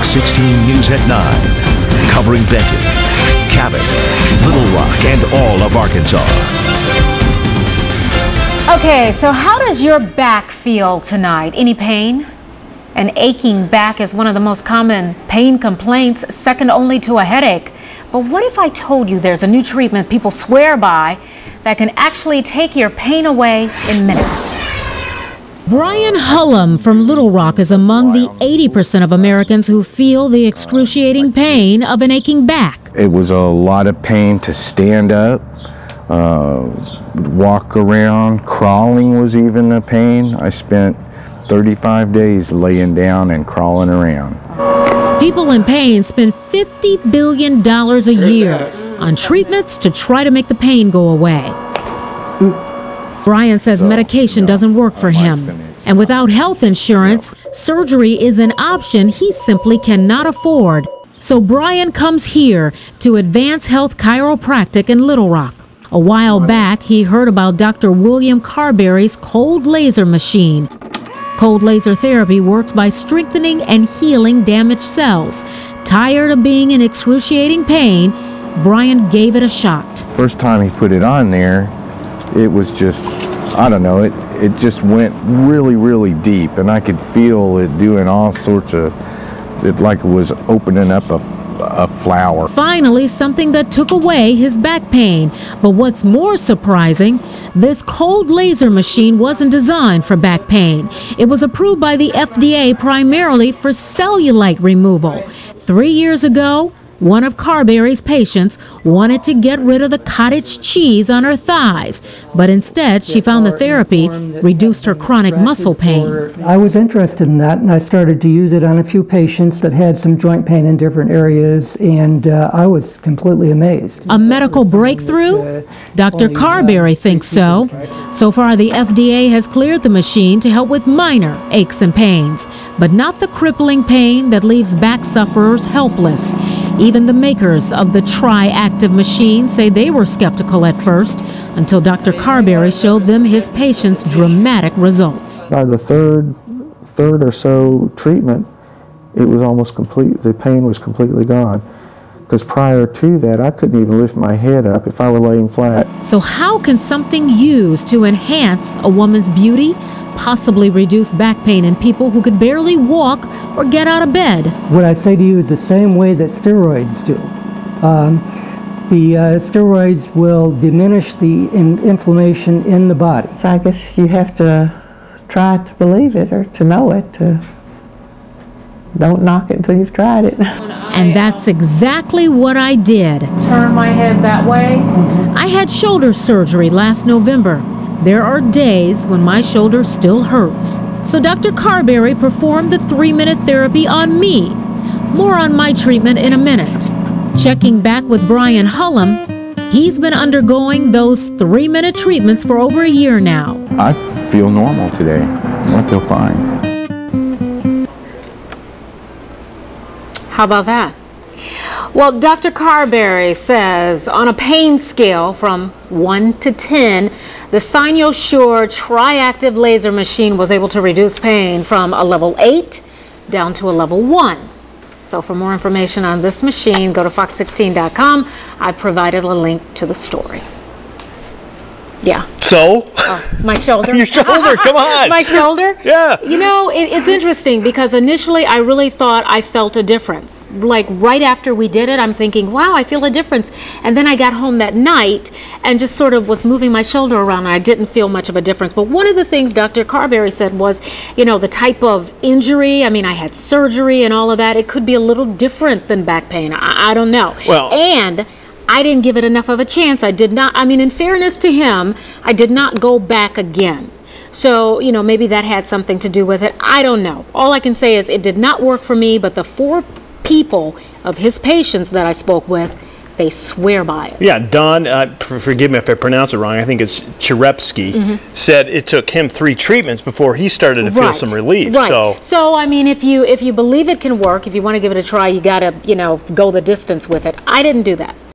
Fox 16 News at 9, covering Benton, Cabot, Little Rock, and all of Arkansas. Okay, so how does your back feel tonight? Any pain? An aching back is one of the most common pain complaints, second only to a headache. But what if I told you there's a new treatment people swear by that can actually take your pain away in minutes? Brian Hullum from Little Rock is among the 80% of Americans who feel the excruciating pain of an aching back. It was a lot of pain to stand up, walk around. Crawling was even a pain. I spent 35 days laying down and crawling around. People in pain spend $50 billion a year on treatments to try to make the pain go away. Brian says medication doesn't work for him. And without health insurance, surgery is an option he simply cannot afford. So Brian comes here to Advance Health Chiropractic in Little Rock. A while back, he heard about Dr. William Carberry's cold laser machine. Cold laser therapy works by strengthening and healing damaged cells. Tired of being in excruciating pain, Brian gave it a shot. First time he put it on there, it was just, I don't know, it just went really, really deep, and I could feel it doing all sorts of, like it was opening up a flower. Finally, something that took away his back pain. But what's more surprising, this cold laser machine wasn't designed for back pain. It was approved by the FDA primarily for cellulite removal. 3 years ago, one of Carberry's patients wanted to get rid of the cottage cheese on her thighs, but instead she found the therapy reduced her chronic muscle pain. I was interested in that, and I started to use it on a few patients that had some joint pain in different areas, and I was completely amazed. A medical breakthrough? Dr. Carberry thinks so. So far, the FDA has cleared the machine to help with minor aches and pains, but not the crippling pain that leaves back sufferers helpless. Even the makers of the Tri-Active machine say they were skeptical at first until Dr. Carberry showed them his patients' dramatic results. By the third or so treatment, it was almost complete. The pain was completely gone. Because prior to that, I couldn't even lift my head up if I were laying flat. So how can something used to enhance a woman's beauty possibly reduce back pain in people who could barely walk or get out of bed? What I say to you is the same way that steroids do. The steroids will diminish the inflammation in the body. So I guess you have to try to believe it or to know it. Don't knock it until you've tried it. And that's exactly what I did. Turn my head that way. I had shoulder surgery last November. There are days when my shoulder still hurts. So Dr. Carberry performed the 3-minute therapy on me. More on my treatment in a minute. Checking back with Brian Hullum, he's been undergoing those 3-minute treatments for over a year now. I feel normal today. I feel fine. How about that? Well, Dr. Carberry says on a pain scale from 1 to 10, the Cynosure Tri-Active laser machine was able to reduce pain from a level 8 down to a level 1. So for more information on this machine, go to fox16.com. I've provided a link to the story. Yeah. So? My shoulder. Your shoulder, come on. My shoulder? Yeah. You know, it's interesting because initially I really thought I felt a difference. Like right after we did it, I'm thinking, wow, I feel a difference. And then I got home that night and just sort of was moving my shoulder around and I didn't feel much of a difference. But one of the things Dr. Carberry said was, you know, the type of injury, I mean, I had surgery and all of that, it could be a little different than back pain. I don't know. Well, and I didn't give it enough of a chance. I did not, I mean, in fairness to him, I did not go back again. So, you know, maybe that had something to do with it. I don't know. All I can say is it did not work for me, but the 4 people of his patients that I spoke with, they swear by it. Yeah, Don, forgive me if I pronounce it wrong, I think it's Cherepsky, said it took him 3 treatments before he started to feel some relief. Right. So, I mean, if you believe it can work, if you want to give it a try, you got to, you know, go the distance with it. I didn't do that.